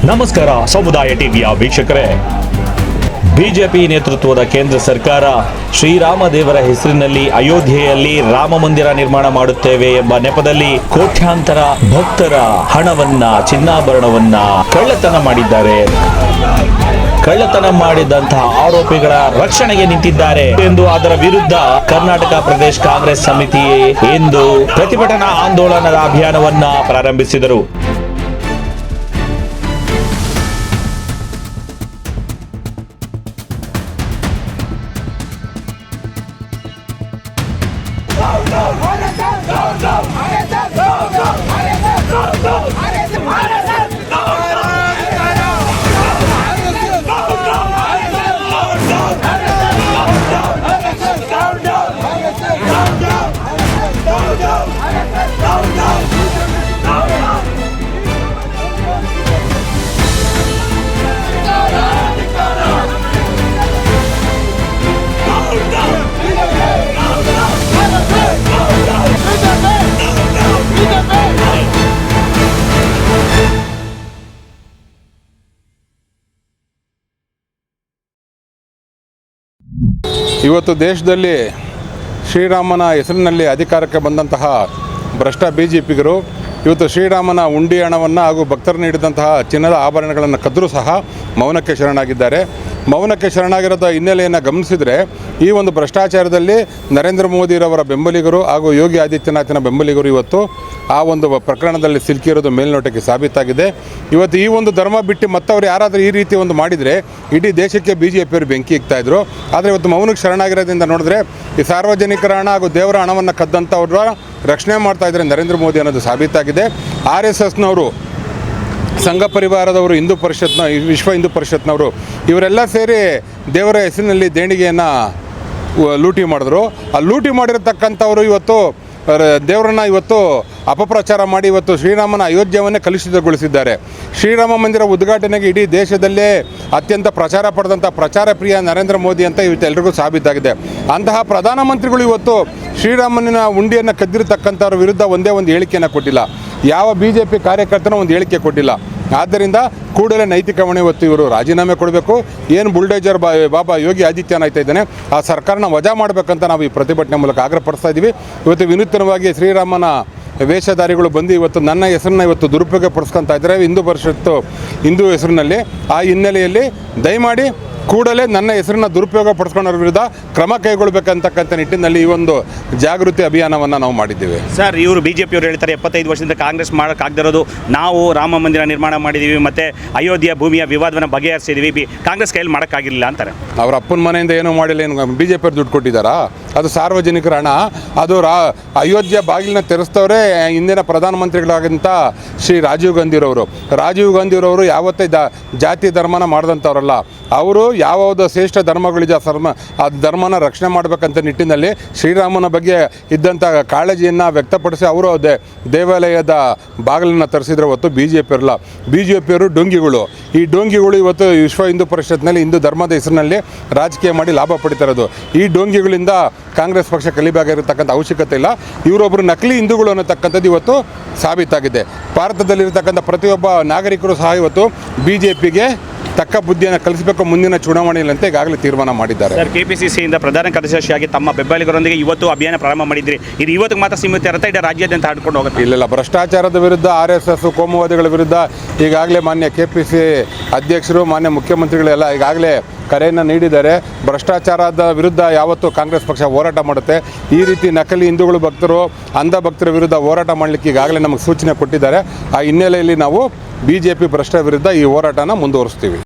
ನಮಸ್ಕಾರ ಸಮುದಾಯ ಟಿವಿಯ ವೀಕ್ಷಕರೇ, ಬಿಜೆಪಿ ನೇತೃತ್ವದ ಕೇಂದ್ರ ಸರ್ಕಾರ ಶ್ರೀರಾಮ ದೇವರ ಹೆಸರಿನಲ್ಲಿ ಅಯೋಧ್ಯೆಯಲ್ಲಿ ರಾಮ ಮಂದಿರ ನಿರ್ಮಾಣ ಮಾಡುತ್ತೇವೆ ಎಂಬ ನೆಪದಲ್ಲಿ ಕೋಟ್ಯಾಂತರ ಭಕ್ತರ ಹಣವನ್ನ, ಚಿನ್ನಾಭರಣವನ್ನ ಕಳ್ಳತನ ಮಾಡಿದ್ದಾರೆ. ಕಳ್ಳತನ ಮಾಡಿದಂತಹ ಆರೋಪಿಗಳ ರಕ್ಷಣೆಗೆ ನಿಂತಿದ್ದಾರೆ ಎಂದು ಅದರ ವಿರುದ್ಧ ಕರ್ನಾಟಕ ಪ್ರದೇಶ ಕಾಂಗ್ರೆಸ್ ಸಮಿತಿ ಇಂದು ಪ್ರತಿಭಟನಾ ಆಂದೋಲನದ ಅಭಿಯಾನವನ್ನ ಪ್ರಾರಂಭಿಸಿದರು. ಇವತ್ತು ದೇಶದಲ್ಲಿ ಶ್ರೀರಾಮನ ಹೆಸರಿನಲ್ಲಿ ಅಧಿಕಾರಕ್ಕೆ ಬಂದಂತಹ ಭ್ರಷ್ಟ ಬಿಜೆಪಿಗರು ಇವತ್ತು ಶ್ರೀರಾಮನ ಉಂಡಿ ಹಣವನ್ನು ಹಾಗೂ ಭಕ್ತರು ನೀಡಿದಂತಹ ಚಿನ್ನದ ಆಭರಣಗಳನ್ನು ಕದ್ದರೂ ಸಹ ಮೌನಕ್ಕೆ ಶರಣಾಗಿದ್ದಾರೆ. ಮೌನಕ್ಕೆ ಶರಣಾಗಿರೋದ ಹಿನ್ನೆಲೆಯನ್ನು ಗಮನಿಸಿದರೆ ಈ ಒಂದು ಭ್ರಷ್ಟಾಚಾರದಲ್ಲಿ ನರೇಂದ್ರ ಮೋದಿರವರ ಬೆಂಬಲಿಗರು ಹಾಗೂ ಯೋಗಿ ಆದಿತ್ಯನಾಥನ ಬೆಂಬಲಿಗರು ಇವತ್ತು ಆ ಒಂದು ಪ್ರಕರಣದಲ್ಲಿ ಸಿಲುಕಿರೋದು ಮೇಲ್ನೋಟಕ್ಕೆ ಸಾಬೀತಾಗಿದೆ. ಇವತ್ತು ಈ ಒಂದು ಧರ್ಮ ಬಿಟ್ಟು ಮತ್ತವರು ಯಾರಾದರೂ ಈ ರೀತಿ ಒಂದು ಮಾಡಿದರೆ ಇಡೀ ದೇಶಕ್ಕೆ BJPಯವರು ಬೆಂಕಿ ಇಕ್ತಾಯಿದ್ರು. ಆದರೆ ಇವತ್ತು ಮೌನಕ್ಕೆ ಶರಣಾಗಿರೋದ್ರಿಂದ ನೋಡಿದ್ರೆ ಈ ಸಾರ್ವಜನಿಕರ ಹಣ ಹಾಗೂ ದೇವರ ಹಣವನ್ನು ಕದ್ದಂಥವ್ರ ರಕ್ಷಣೆ ಮಾಡ್ತಾಯಿದ್ದಾರೆ ನರೇಂದ್ರ ಮೋದಿ ಅನ್ನೋದು ಸಾಬೀತಾಗಿದೆ. RSSನವರು, ಸಂಘ ಪರಿವಾರದವರು, ಹಿಂದೂ ಪರಿಷತ್ನ, ವಿಶ್ವ ಹಿಂದೂ ಪರಿಷತ್ನವರು ಇವರೆಲ್ಲ ಸೇರಿ ದೇವರ ಹೆಸರಿನಲ್ಲಿ ದೇಣಿಗೆಯನ್ನು ಲೂಟಿ ಮಾಡಿದ್ರು. ಆ ಲೂಟಿ ಮಾಡಿರತಕ್ಕಂಥವರು ಇವತ್ತು ದೇವರನ್ನು ಇವತ್ತು ಅಪಪ್ರಚಾರ ಮಾಡಿ ಇವತ್ತು ಶ್ರೀರಾಮನ ಅಯೋಧ್ಯವನ್ನೇ ಕಲುಷಿತಗೊಳಿಸಿದ್ದಾರೆ. ಶ್ರೀರಾಮ ಮಂದಿರ ಉದ್ಘಾಟನೆಗೆ ಇಡೀ ದೇಶದಲ್ಲೇ ಅತ್ಯಂತ ಪ್ರಚಾರ ಪಡೆದಂಥ ಪ್ರಚಾರ ಪ್ರಿಯ ನರೇಂದ್ರ ಮೋದಿ ಅಂತ ಇವತ್ತು ಎಲ್ರಿಗೂ ಸಾಬೀತಾಗಿದೆ. ಅಂತಹ ಪ್ರಧಾನಮಂತ್ರಿಗಳು ಇವತ್ತು ಶ್ರೀರಾಮನ ಉಂಡಿಯನ್ನು ಕದ್ದಿರತಕ್ಕಂಥವ್ರ ವಿರುದ್ಧ ಒಂದೇ ಒಂದು ಹೇಳಿಕೆಯನ್ನು ಕೊಟ್ಟಿಲ್ಲ. ಯಾವ BJP ಕಾರ್ಯಕರ್ತನೂ ಒಂದು ಹೇಳಿಕೆ ಕೊಟ್ಟಿಲ್ಲ. ಆದ್ದರಿಂದ ಕೂಡಲೇ ನೈತಿಕ ಹೊಣೆ ಇವತ್ತು ಇವರು ರಾಜೀನಾಮೆ ಕೊಡಬೇಕು. ಏನು ಬುಲ್ಡೇಜರ್ ಬಾಬಾ ಯೋಗಿ ಆದಿತ್ಯನಾಥ ಇದ್ದಾನೆ ಆ ಸರ್ಕಾರನ ವಜಾ ಮಾಡಬೇಕಂತ ನಾವು ಈ ಪ್ರತಿಭಟನೆ ಮೂಲಕ ಆಗ್ರಹಪಡಿಸ್ತಾ ಇದ್ದೀವಿ. ಇವತ್ತು ವಿನೂತನವಾಗಿ ಶ್ರೀರಾಮನ ವೇಷಧಾರಿಗಳು ಬಂದು ಇವತ್ತು ನನ್ನ ಹೆಸರನ್ನ ಇವತ್ತು ದುರುಪಯೋಗ ಪಡಿಸ್ಕೊತಾ ಇದ್ದಾರೆ ಹಿಂದೂ ಪರಿಷತ್ತು ಹಿಂದೂ ಹೆಸರಿನಲ್ಲಿ. ಆ ಹಿನ್ನೆಲೆಯಲ್ಲಿ ದಯಮಾಡಿ ಕೂಡಲೇ ನನ್ನ ಹೆಸರನ್ನ ದುರುಪಯೋಗ ಪಡಿಸ್ಕೊಳ್ಳೋರ ವಿರುದ್ಧ ಕ್ರಮ ಕೈಗೊಳ್ಳಬೇಕಂತಕ್ಕಂಥ ನಿಟ್ಟಿನಲ್ಲಿ ಈ ಒಂದು ಜಾಗೃತಿ ಅಭಿಯಾನವನ್ನು ನಾವು ಮಾಡಿದ್ದೇವೆ. ಸರ್, ಇವರು BJPಯವರು ಹೇಳ್ತಾರೆ 75 ವರ್ಷದಿಂದ ಕಾಂಗ್ರೆಸ್ ಮಾಡೋಕ್ಕಾಗದಿರೋದು ನಾವು ರಾಮ ಮಂದಿರ ನಿರ್ಮಾಣ ಮಾಡಿದ್ದೀವಿ ಮತ್ತು ಅಯೋಧ್ಯೆಯ ಭೂಮಿಯ ವಿವಾದವನ್ನು ಬಗೆಹರಿಸಿದ್ದೀವಿ, ಕಾಂಗ್ರೆಸ್ ಕೈಯಲ್ಲಿ ಮಾಡೋಕ್ಕಾಗಿರಲಿಲ್ಲ ಅಂತಾರೆ. ಅವ್ರ ಅಪ್ಪನ ಮನೆಯಿಂದ ಏನೂ ಮಾಡಿಲ್ಲ. ಏನು BJPಯವರು ದುಡ್ಡು ಕೊಟ್ಟಿದ್ದಾರಾ? ಅದು ಸಾರ್ವಜನಿಕರ ಹಣ. ಅದು ಅಯೋಧ್ಯೆ ಬಾಗಿಲನ್ನ ತೆರೆಸ್ತವ್ರೆ ಹಿಂದಿನ ಪ್ರಧಾನಮಂತ್ರಿಗಳಾದಂಥ ಶ್ರೀ ರಾಜೀವ್ ಗಾಂಧಿರವರು ಯಾವತ್ತೇ ಜಾತಿ ಧರ್ಮನ ಮಾಡಿದಂಥವ್ರಲ್ಲ. ಅವರು ಯಾವ್ಯಾವುದು ಶ್ರೇಷ್ಠ ಧರ್ಮಗಳಿದೆ ಆ ಧರ್ಮನ ರಕ್ಷಣೆ ಮಾಡಬೇಕಂತ ನಿಟ್ಟಿನಲ್ಲಿ ಶ್ರೀರಾಮನ ಬಗ್ಗೆ ಇದ್ದಂಥ ಕಾಳಜಿಯನ್ನು ವ್ಯಕ್ತಪಡಿಸಿ ಅವರು ದೇವಾಲಯದ ಬಾಗಿಲನ್ನು ತರಿಸಿದ್ರೆ ಹೊತ್ತು BJPಯವರು ಡೊಂಗಿಗಳು. ಈ ಡೊಂಗಿಗಳು ಇವತ್ತು ವಿಶ್ವ ಹಿಂದೂ ಪರಿಷತ್ನಲ್ಲಿ ಹಿಂದೂ ಧರ್ಮದ ಹೆಸರಿನಲ್ಲಿ ರಾಜಕೀಯ ಮಾಡಿ ಲಾಭ ಪಡಿತಾರದು. ಈ ಡೊಂಗಿಗಳಿಂದ ಕಾಂಗ್ರೆಸ್ ಪಕ್ಷ ಕಲಿಬೇಕಾಗಿರತಕ್ಕಂಥ ಅವಶ್ಯಕತೆ ಇಲ್ಲ. ಇವರೊಬ್ಬರು ನಕಲಿ ಹಿಂದೂಗಳು ಅನ್ನತಕ್ಕಂಥದ್ದು ಇವತ್ತು ಸಾಬೀತಾಗಿದೆ. ಭಾರತದಲ್ಲಿರತಕ್ಕಂಥ ಪ್ರತಿಯೊಬ್ಬ ನಾಗರಿಕರು ಸಹ ಇವತ್ತು BJPಗೆ ತಕ್ಕ ಬುದ್ಧಿಯನ್ನು ಕಲಿಸಬೇಕು ಮುಂದಿನ ಚುನಾವಣೆಯಲ್ಲಿ ಅಂತ ಈಗಾಗಲೇ ತೀರ್ಮಾನ ಮಾಡಿದ್ದಾರೆ. ಸರ್, KPCCಯಿಂದ ಪ್ರಧಾನ ಕಾರ್ಯದರ್ಶಿಯಾಗಿ ತಮ್ಮ ಬೆಂಬಲಿಗರೊಂದಿಗೆ ಇವತ್ತು ಅಭಿಯಾನ ಪ್ರಾರಂಭ ಮಾಡಿದ್ರಿ. ಇದು ಇವತ್ತಿಗೆ ಮಾತ್ರ ಸೀಮಿತ ಇರುತ್ತೆ, ಇಡೀ ರಾಜ್ಯಾದ್ಯಂತ ಆಡ್ಕೊಂಡು ಹೋಗುತ್ತೆ? ಇಲ್ಲ, ಭ್ರಷ್ಟಾಚಾರದ ವಿರುದ್ಧ RSS ಕೋಮುವಾದಿಗಳ ವಿರುದ್ಧ ಈಗಾಗಲೇ ಮಾನ್ಯ KPCC ಅಧ್ಯಕ್ಷರು, ಮಾನ್ಯ ಮುಖ್ಯಮಂತ್ರಿಗಳೆಲ್ಲ ಈಗಾಗಲೇ ಕರೆಯನ್ನು ನೀಡಿದ್ದಾರೆ. ಭ್ರಷ್ಟಾಚಾರದ ವಿರುದ್ಧ ಯಾವತ್ತೂ ಕಾಂಗ್ರೆಸ್ ಪಕ್ಷ ಹೋರಾಟ ಮಾಡುತ್ತೆ. ಈ ರೀತಿ ನಕಲಿ ಹಿಂದೂಗಳು ಭಕ್ತರು, ಅಂಧ ಭಕ್ತರ ವಿರುದ್ಧ ಹೋರಾಟ ಮಾಡಲಿಕ್ಕೆ ಈಗಾಗಲೇ ನಮಗೆ ಸೂಚನೆ ಕೊಟ್ಟಿದ್ದಾರೆ. ಆ ಹಿನ್ನೆಲೆಯಲ್ಲಿ ನಾವು BJP ಭ್ರಷ್ಟ ವಿರುದ್ಧ ಈ ಹೋರಾಟನ ಮುಂದುವರಿಸ್ತೀವಿ.